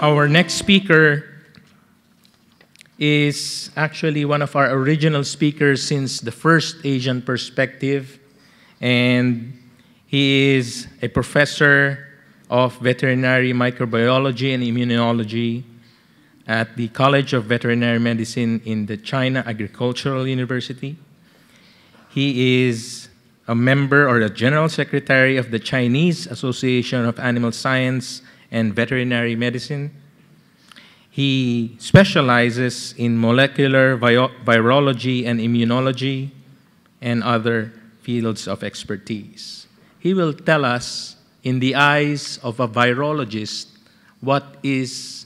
Our next speaker is actually one of our original speakers since the first Asian perspective, and he is a professor of veterinary microbiology and immunology at the College of Veterinary Medicine in the China Agricultural University. He is a member or the General Secretary of the Chinese Association of Animal Science and Veterinary Medicine. He specializes in molecular virology and immunology and other fields of expertise. He will tell us, in the eyes of a virologist, what is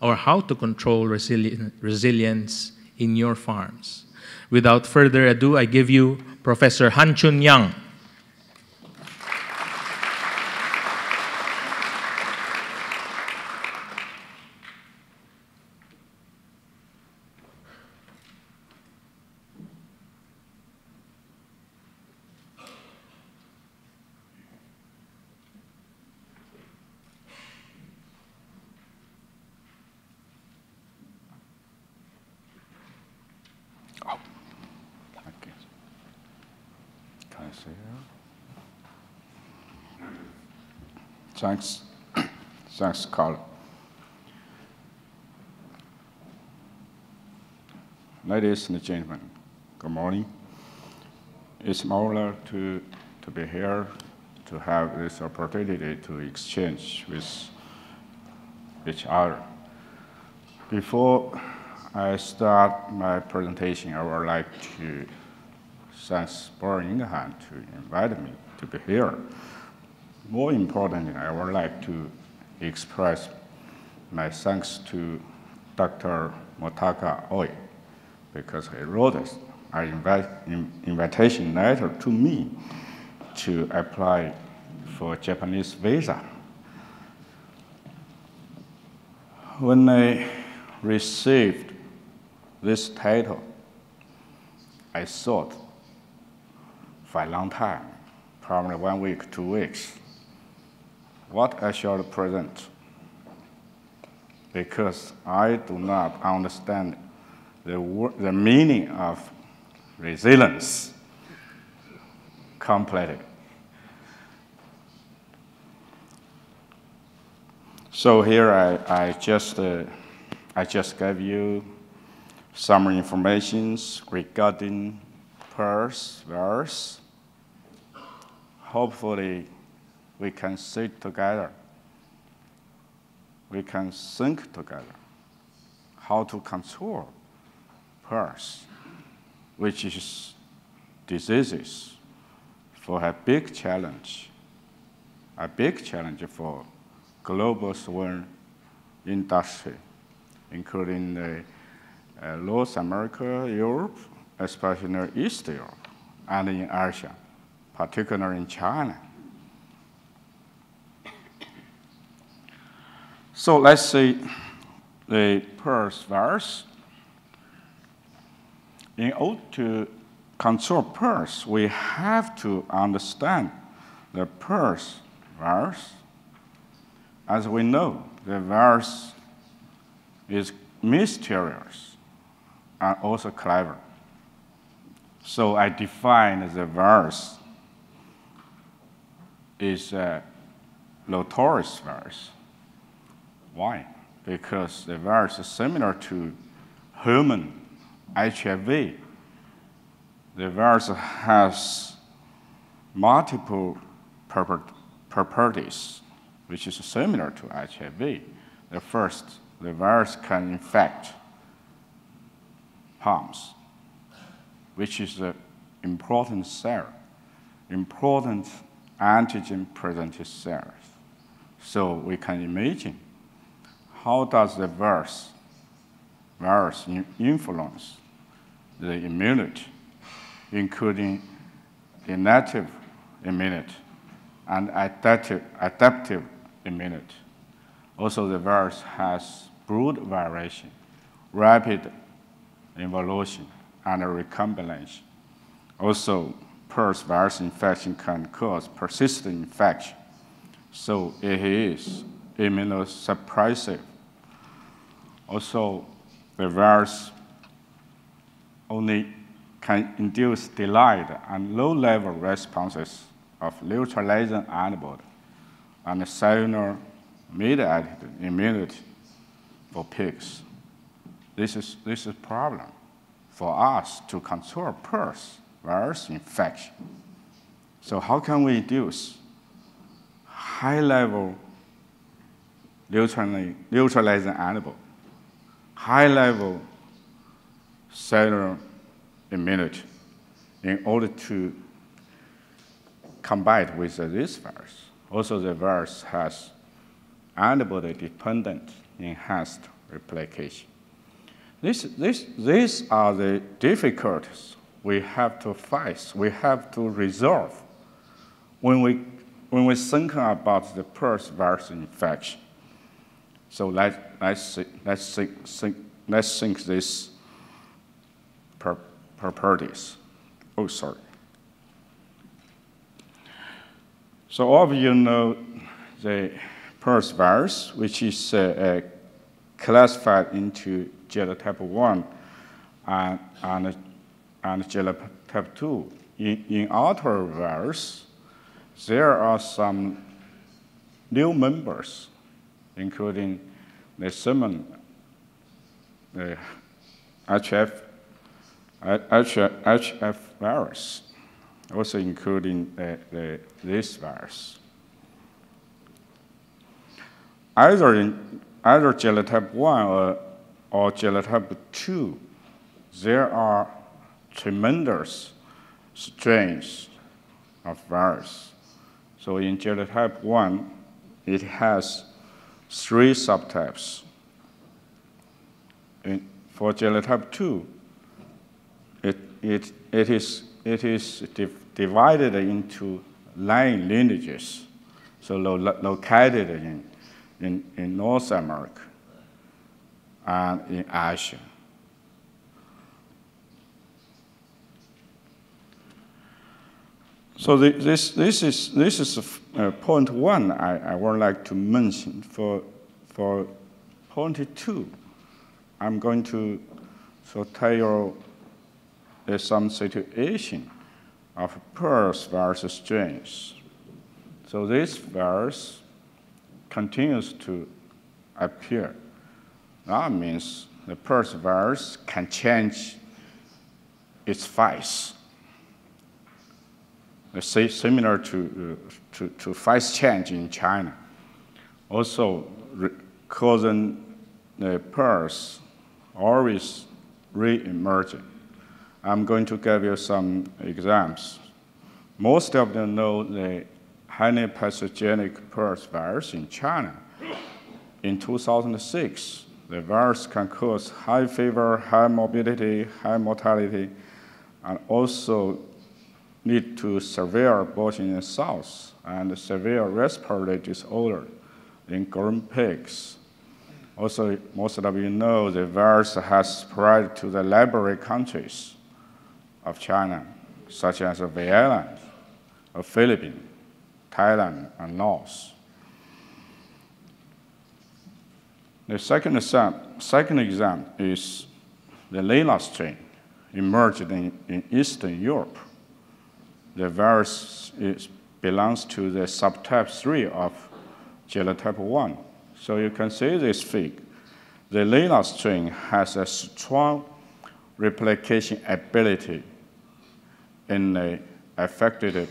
or how to control resilience in your farms. Without further ado, I give you Professor Hanchun Yang. Thanks, Carl. Ladies and gentlemen, good morning. It's an honor to be here, to have this opportunity to exchange with each other. Before I start my presentation, I would like to thank Boehringer Ingelheim to invite me to be here. More importantly, I would like to express my thanks to Dr. Motaka Oi, because he wrote an invitation letter to me to apply for Japanese visa. When I received this title, I thought for a long time, probably 1 week, 2 weeks, what I should present, because I do not understand the meaning of resilience completely. So here I just gave you some information regarding PRRS, virus. Hopefully, we can sit together. We can think together how to control PRRS, which is diseases for a big challenge for global swine industry, including North America, Europe, especially in East Europe, and in Asia, particularly in China. So let's see the PRRS virus. In order to control PRRS, we have to understand the PRRS virus. As we know, the virus is mysterious and also clever. So I define the virus is a notorious virus. Why? Because the virus is similar to human HIV. The virus has multiple properties, which is similar to HIV. The first, the virus can infect palms, which is an important cell, important antigen-presenting cells. So we can imagine how does the virus influence the immunity, including innate immunity and adaptive immunity. Also, the virus has broad variation, rapid evolution, and recombination. Also, PRRS virus infection can cause persistent infection. So it is immunosuppressive Also, the virus only can induce delayed and low-level responses of neutralizing antibody and cellular mediated immunity for pigs. This is a problem for us to control PRRS virus infection. So how can we induce high-level neutralizing antibody, high-level cellular immunity in order to combat with this virus? Also, the virus has antibody-dependent enhanced replication. These are the difficulties we have to face, we have to resolve when we think about the PRRS virus infection. So let's think this properties. Oh, sorry. So all of you know the PRRS virus, which is classified into genotype 1 and genotype 2. In outer virus, there are some new members, including the human HF virus, also including this virus. Either genotype 1 or genotype 2, there are tremendous strains of virus. So in genotype 1, it has 3 subtypes. For genotype 2, it is divided into 9 lineages, so located in North America and in Asia. So this is point 1 I would like to mention. For point 2, I'm going to tell you some situation of PRRS virus strains. So this virus continues to appear. That means the PRRS virus can change its face. Similar to face change in China. Also, causing the PRRS always re-emerging. I'm going to give you some examples. Most of them know the highly pathogenic PRRS virus in China. In 2006, the virus can cause high fever, high morbidity, high mortality, and also lead to severe abortion in sows and severe respiratory disorder in grown pigs. Also, most of you know the virus has spread to the neighboring countries of China, such as Vietnam, Philippines, Thailand, and Laos. The second example is the Lila strain, emerged in Eastern Europe. The virus belongs to the subtype 3 of genotype 1. So you can see this fig. The Lila strain has a strong replication ability in the affected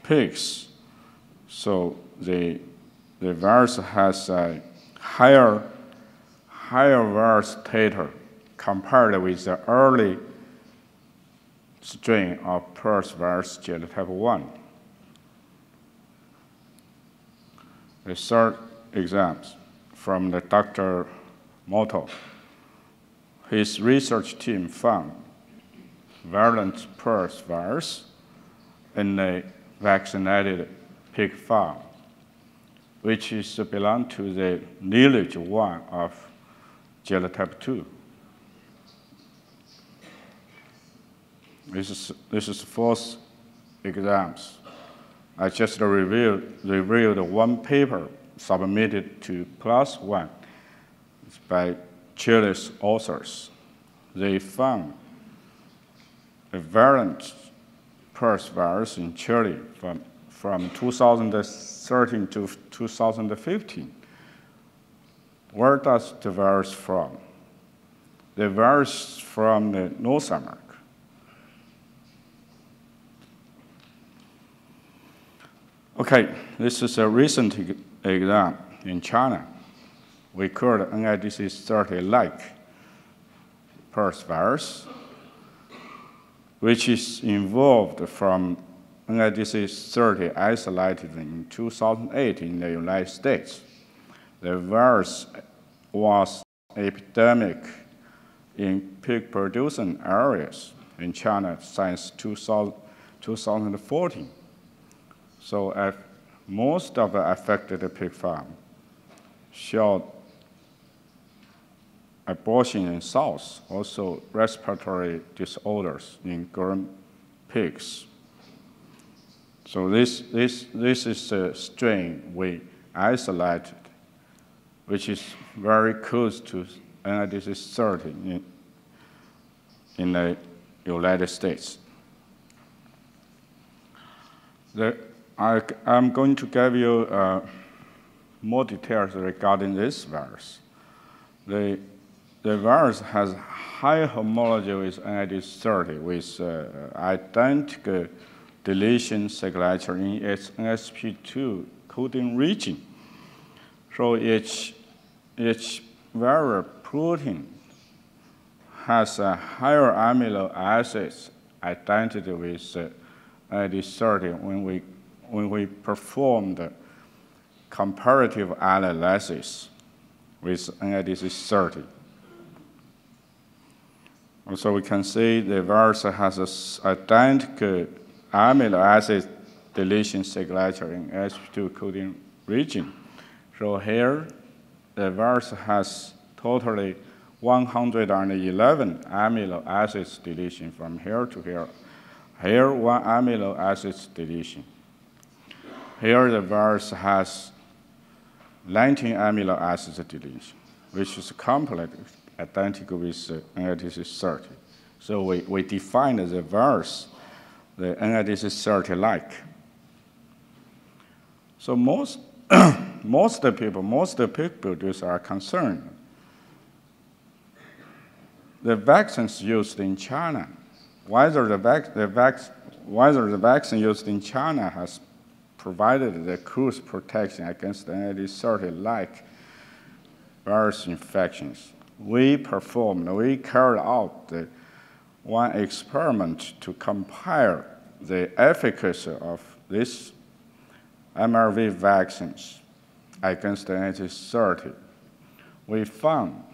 pigs. So the virus has a higher virus titer compared with the early strain of PRRS virus genotype 1. The third example from the Dr. Moto. His research team found virulent PRRS virus in a vaccinated pig farm, which belongs to the lineage 1 of genotype 2. This is fourth example. I just reviewed one paper submitted to PLOS ONE. It's by Chile's authors. They found a virulent PRRS virus in Chile from 2013 to 2015. Where does the virus from? The virus from the North America. Okay, this is a recent exam in China. We called NIDC 30-like PRRS virus, which is involved from NIDC 30 isolated in 2008 in the United States. The virus was epidemic in pig-producing areas in China since 2014. So most of the affected pig farms showed abortion in sows, also respiratory disorders in grown pigs. So this is a strain we isolated, which is very close to NIDC 30 in the United States. I'm going to give you more details regarding this virus. The virus has high homology with NIDC 30 with identical deletion signature in its NSP2 coding region. So each viral protein has a higher amino acids identity with NIDC 30 when we perform the comparative analysis with NIDC 30. Also, we can see the virus has an identical amino acid deletion signature in NSP2 coding region. So here, the virus has totally 111 amino acids deletion from here to here. Here, 1 amino acids deletion. Here, the virus has 19 amino acids deletion, which is completely identical with NIDC 30. So we define the virus, the NIDC 30-like. So most of the pig producers are concerned. The vaccines used in China, whether the vaccine used in China has provided the close protection against the NIDC 30-like virus infections. We carried out one experiment to compare the efficacy of these MRV vaccines against the NIDC 30. We found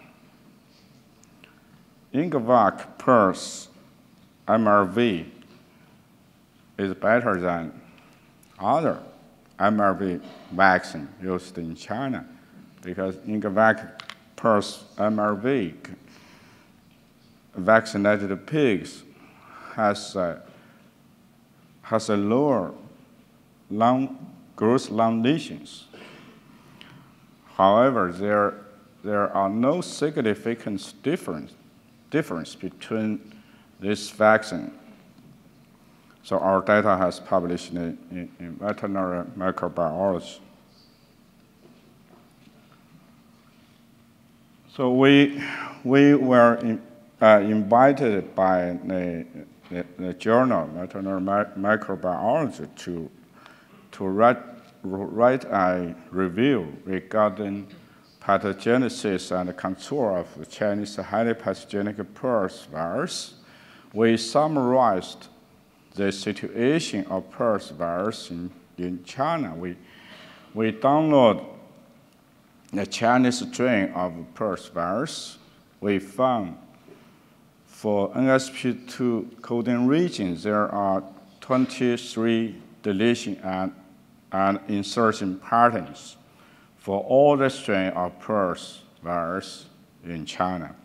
Ingvac PRRS MRV is better than other MRV vaccine used in China because Ingvac PRRS MRV vaccinated pigs has a lower gross lung lesions. However, there are no significant difference between this vaccine. So our data has published in veterinary microbiology. So we were invited by the journal Veterinary Microbiology to write a review regarding pathogenesis and control of the Chinese highly pathogenic PRRS virus. We summarized the situation of PRRS virus in China. We download the Chinese strain of PRRS virus. We found for NSP2 coding regions, there are 23 deletion and insertion patterns for all the strain of PRRS virus in China.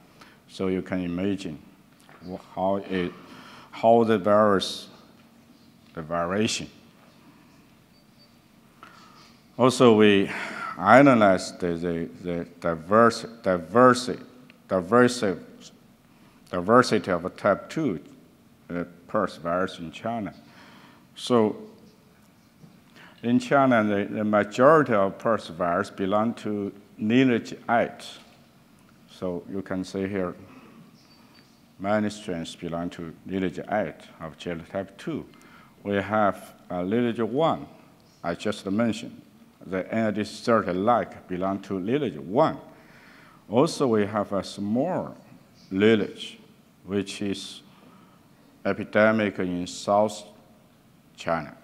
So you can imagine how the virus, the variation. Also, we analyzed the diversity of type 2 PRRS virus in China. So in China, the majority of PRRS virus belong to lineage 8. So you can see here, many strains belong to lineage 8 of genotype 2. We have lineage 1, I just mentioned. The NAD30-like belong to lineage 1. Also, we have a small lineage, which is epidemic in South China.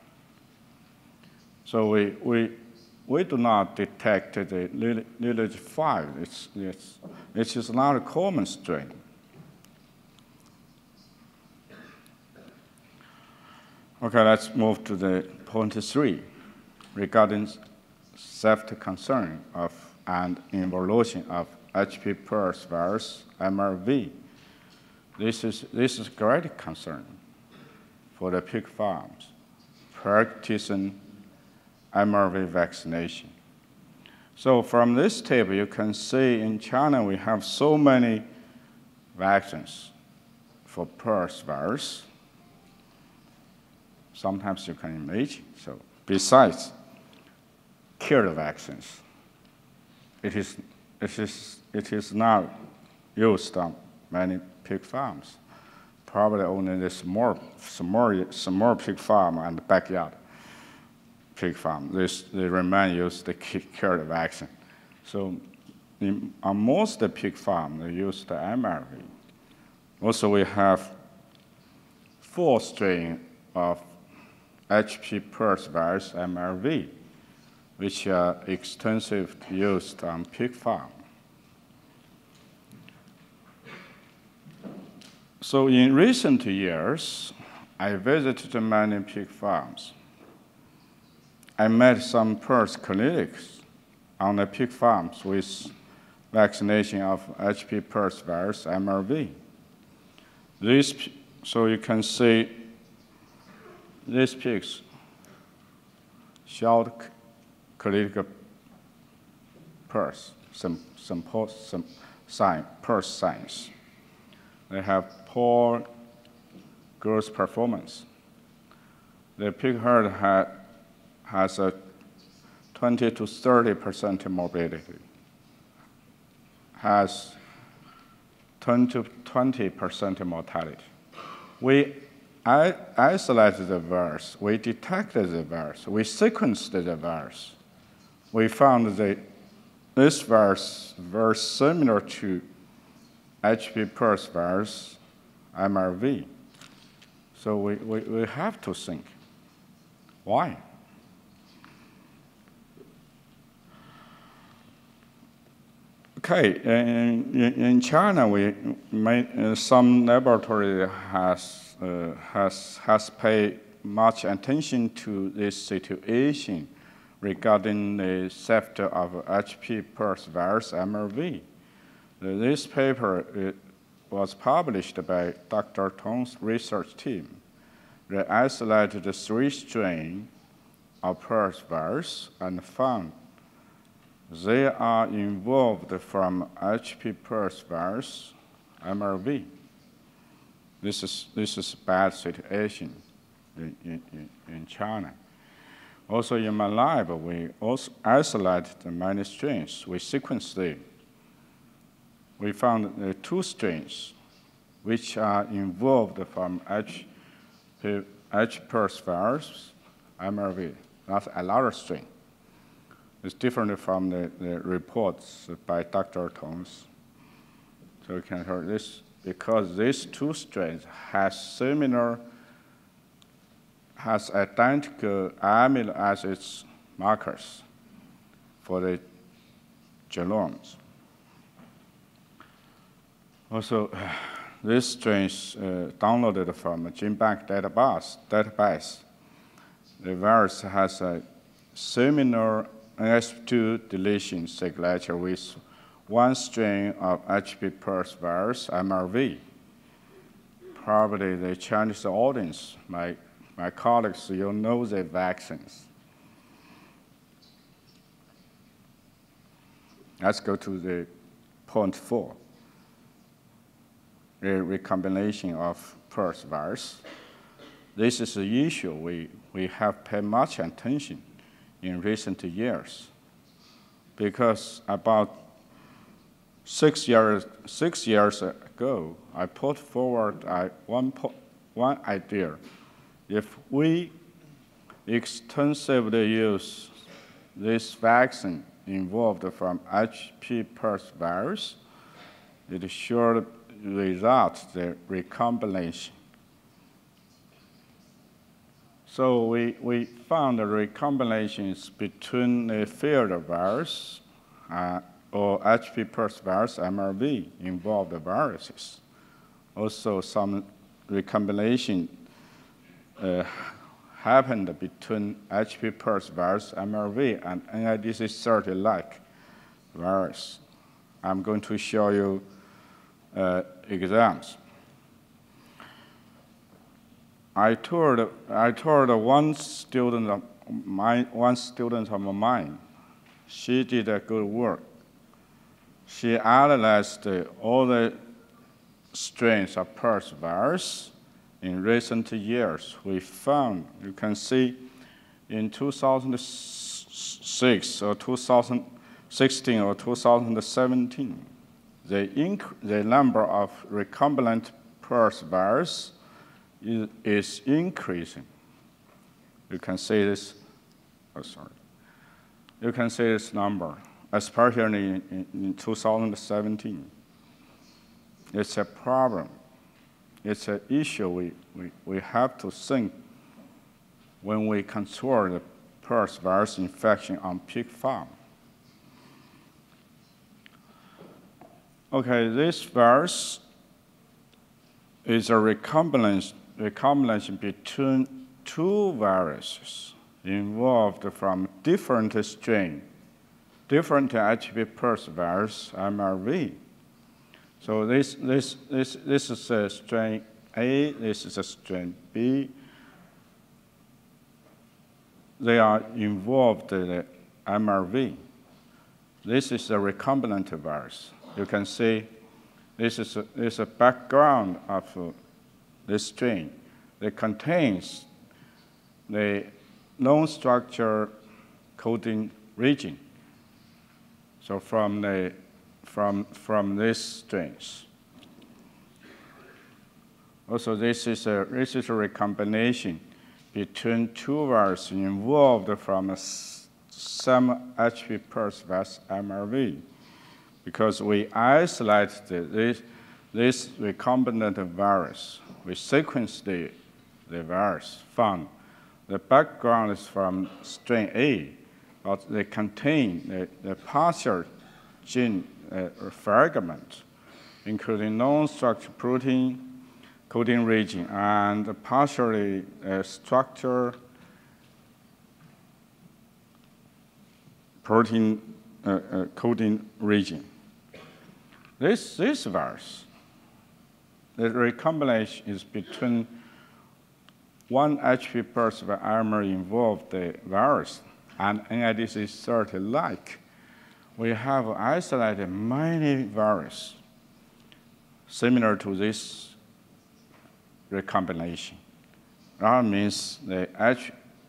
So we do not detect the lineage 5. It is not a common strain. Okay, let's move to the point 3 regarding safety concern and evolution of HP PRRS virus, MRV. This is great concern for the pig farms practicing MRV vaccination. So from this table, you can see in China we have so many vaccines for PRRS virus. Sometimes you can imagine. So besides killer vaccines, it is not used on many pig farms. Probably only the small pig farm and backyard pig farm. They remain use the killer vaccine. So on most pig farm, they use the MRV. Also, we have 4 strains of HP PRRS virus MRV, which are extensively used on pig farm. So in recent years, I visited many pig farms. I met some PRRS clinics on the pig farms with vaccination of HP PRRS virus MRV. So you can see these pigs showed clinical PRRS, PRRS signs. They have poor growth performance. The pig herd has a 20 to 30% morbidity, has 10 to 20% mortality. We isolated the virus, we detected the virus, we sequenced the virus. We found that this virus very similar to HP PRRS virus, MRV. So we have to think, why? Okay, in China, some laboratory has paid much attention to this situation regarding the safety of HP PRRS virus MRV. This paper was published by Dr. Tong's research team. They isolated 3 strains of PRRS virus and found they are involved from HP PRRS virus MRV. This is a bad situation in China. Also in my lab, we also isolated the many strains. We sequenced them. We found 2 strains which are involved from HP PRRS virus MRV. That's another strain. It's different from the reports by Dr. Tong's. So you can hear this because these 2 strains has identical amino acids markers for the genomes. Also, these strains downloaded from a GenBank database. The virus has a similar NS2 deletion signature with 1 strain of HP PRRS virus MRV. Probably the Chinese audience, my colleagues, you know the vaccines. Let's go to the point 4. the recombination of PRRS virus. This is an issue we have paid much attention in recent years, because about 6 years ago, I put forward one idea. If we extensively use this vaccine involved from HP PRRS virus, it should result the recombination. So we found the recombinations between the field virus or HP PRRS virus, MRV, involved viruses. Also, some recombination happened between HP PRRS virus, MRV, and NIDC30-like virus. I'm going to show you examples. I told one student of mine. She did a good work. She analyzed all the strains of PRRS virus in recent years. We found, you can see, in 2006 or 2016 or 2017, the number of recombinant PRRS virus is increasing. You can see this. Oh, sorry. You can see this number, especially in 2017. It's a problem. It's an issue we have to think when we control the PRRS virus infection on pig farm. Okay, this virus is a recombination between two viruses involved from different strain, different HP PRRS virus, MRV. So this is a strain A, this is a strain B. They are involved in the MRV. This is a recombinant virus. You can see this is a background of this strain that contains the non-structure coding region. So from these strains. Also, this is a recombination between two viruses involved from some HP PRRS virus MRV, because we isolated this recombinant virus. We sequenced the virus, found the background is from strain A, but they contain the partial gene fragment, including non-structured protein coding region and partially structure protein coding region. This virus, the recombination is between one HP PRRS RNA involved the virus and NIDC30-like. We have isolated many viruses similar to this recombination. That means the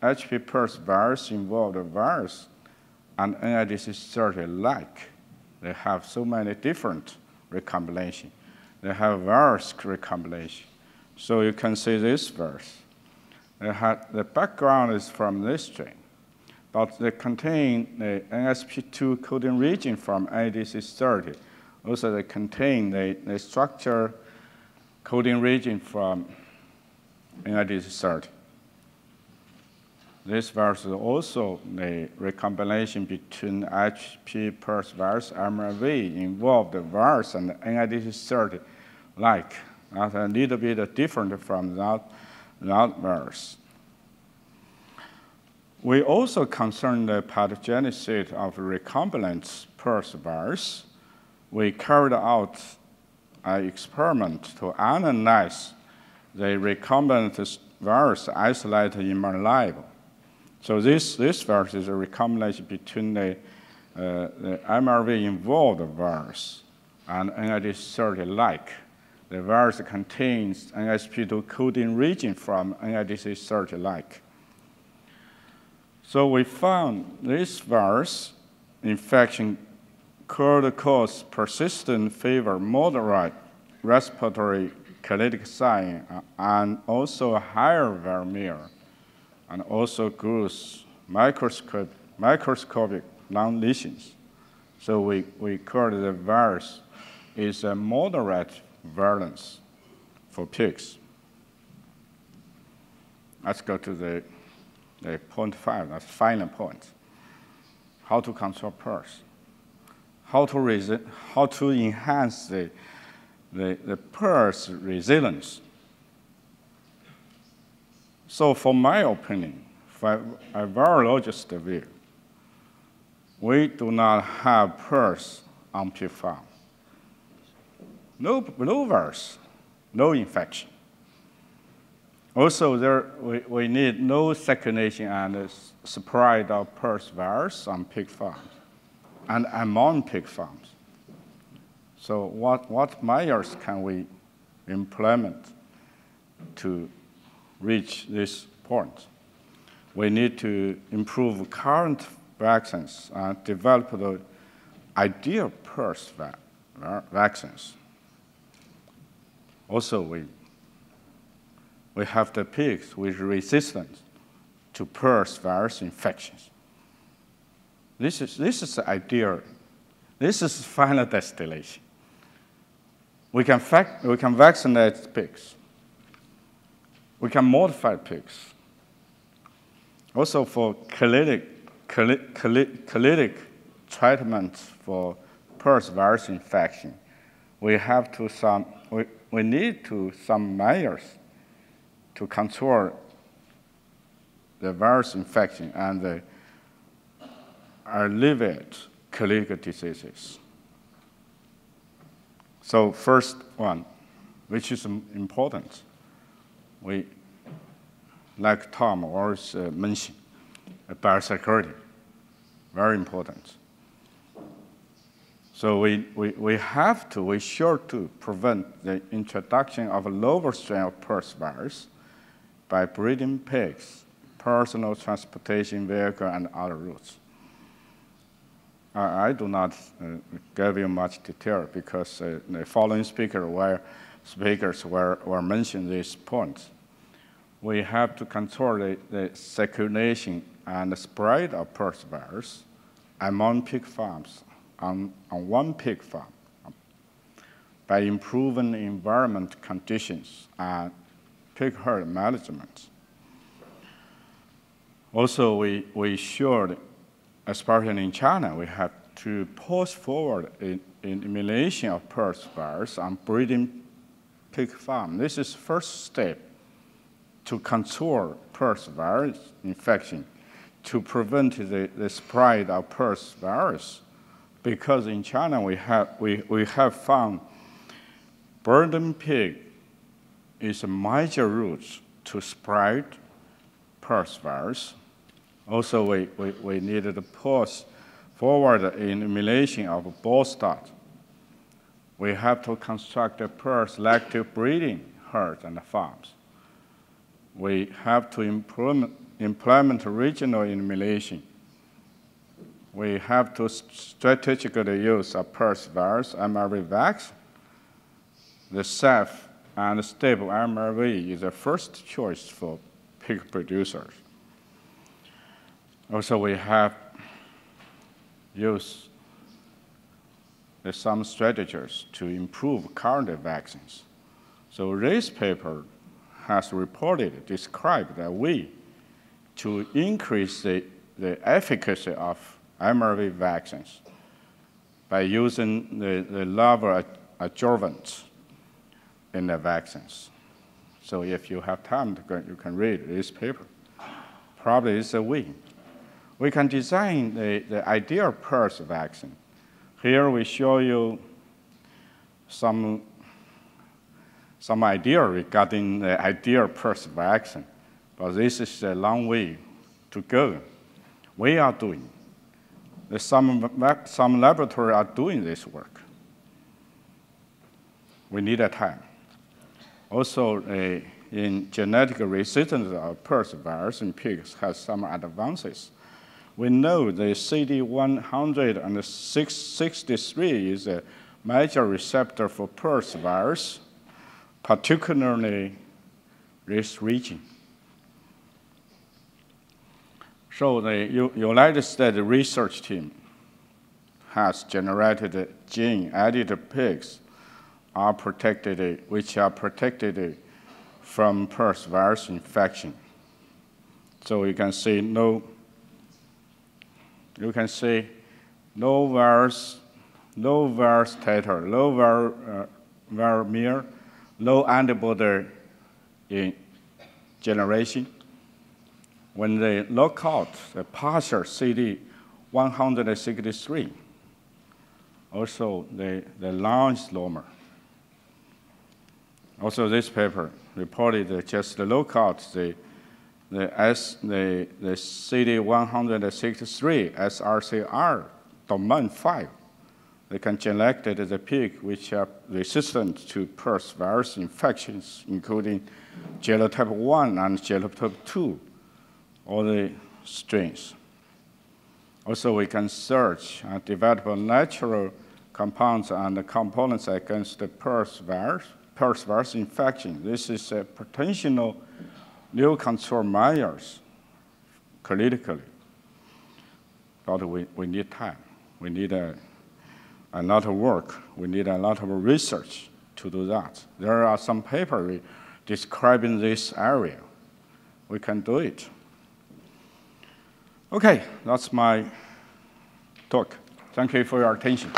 HP PRRS virus involved the virus and NIDC30-like. They have so many different recombinations. They have virus recombination. So you can see this virus. The background is from this strain, but they contain the NSP2 coding region from NIDC30. Also, they contain the structure coding region from NIDC30. This virus is also the recombination between HP PRRS virus MRV involved the virus and NIDC30-like. That's a little bit different from that virus. We also concerned the pathogenicity of recombinant PRRS virus. We carried out an experiment to analyze the recombinant virus isolated in my lab. So this virus is a recombination between the MRV-involved virus and NIDC30-like. the virus contains NSP2 coding region from NIDC30-like. So we found this virus infection could cause persistent fever, moderate respiratory kinetic sign, and also higher viremia, and also gross microscopic lung lesions. So we call the virus is a moderate virulence for pigs. Let's go to the point 5, that's final point. How to control PRRS. How to enhance the PRRS resilience. So for my opinion, from a virologist view, we do not have PRRS on pig farm. No virus, no infection. Also, we need no circulation and spread of PRRS virus on pig farms and among pig farms. So what measures can we implement to reach this point? We need to improve current vaccines and develop the ideal PRRS vaccines. Also, we have the pigs with resistance to PRRS virus infections. This is the ideal. This is final destination. We can vaccinate pigs. We can modify pigs. Also for clinic treatment for PRRS virus infection, we need some measures to control the virus infection and alleviate clinical diseases. So first one, which is important, like Tom always mentioned, biosecurity, very important. So we're sure to prevent the introduction of a lower strain of PRRS virus by breeding pigs, personal transportation vehicle, and other routes. I do not give you much detail because the following speakers were mentioning these points. We have to control the circulation and the spread of PRRS virus among pig farms on one pig farm by improving environment conditions and pig herd management. Also, we should, especially in China, we have to push forward in elimination of PRRS virus on breeding pig farm. This is the first step to control PRRS virus infection, to prevent the spread of PRRS virus. Because in China, we have found breeding pig is a major route to spread PRRS virus. Also, we needed to push forward in elimination of bull stud. We have to construct a PRRS selective breeding herd and farms. We have to implement regional elimination. We have to strategically use a PRRS virus MRV vaccine. The safe and stable MRV is the first choice for pig producers. Also, we have used some strategies to improve current vaccines. So this paper has described that way to increase the efficacy of MRV vaccines by using the larval adjuvants in the vaccines. So if you have time, you can read this paper. Probably it's a way. We can design the ideal PRRS vaccine. Here we show you some idea regarding the ideal PRRS vaccine, but this is a long way to go. We are doing. Some laboratories are doing this work. We need a time. Also, in genetic resistance of PRRS virus in pigs has some advances. We know the CD163 is a major receptor for PRRS virus, particularly this region. So the United States research team has generated gene-edited pigs which are protected from PRRS virus infection. So you can see no virus titer, no viremir, no antibody in generation. When they look out the partial CD163, also the large lomer. Also, this paper reported just the lookout the CD163 SRCR domain 5. They can select the pig which are resistant to PRRS virus infections, including genotype 1 and genotype 2, all the strains. Also, we can search and develop natural compounds and components against the PRRS virus infection. This is a potential new control measures clinically. But we need time. We need a lot of work. We need a lot of research to do that. There are some papers describing this area. We can do it. Okay, that's my talk. Thank you for your attention.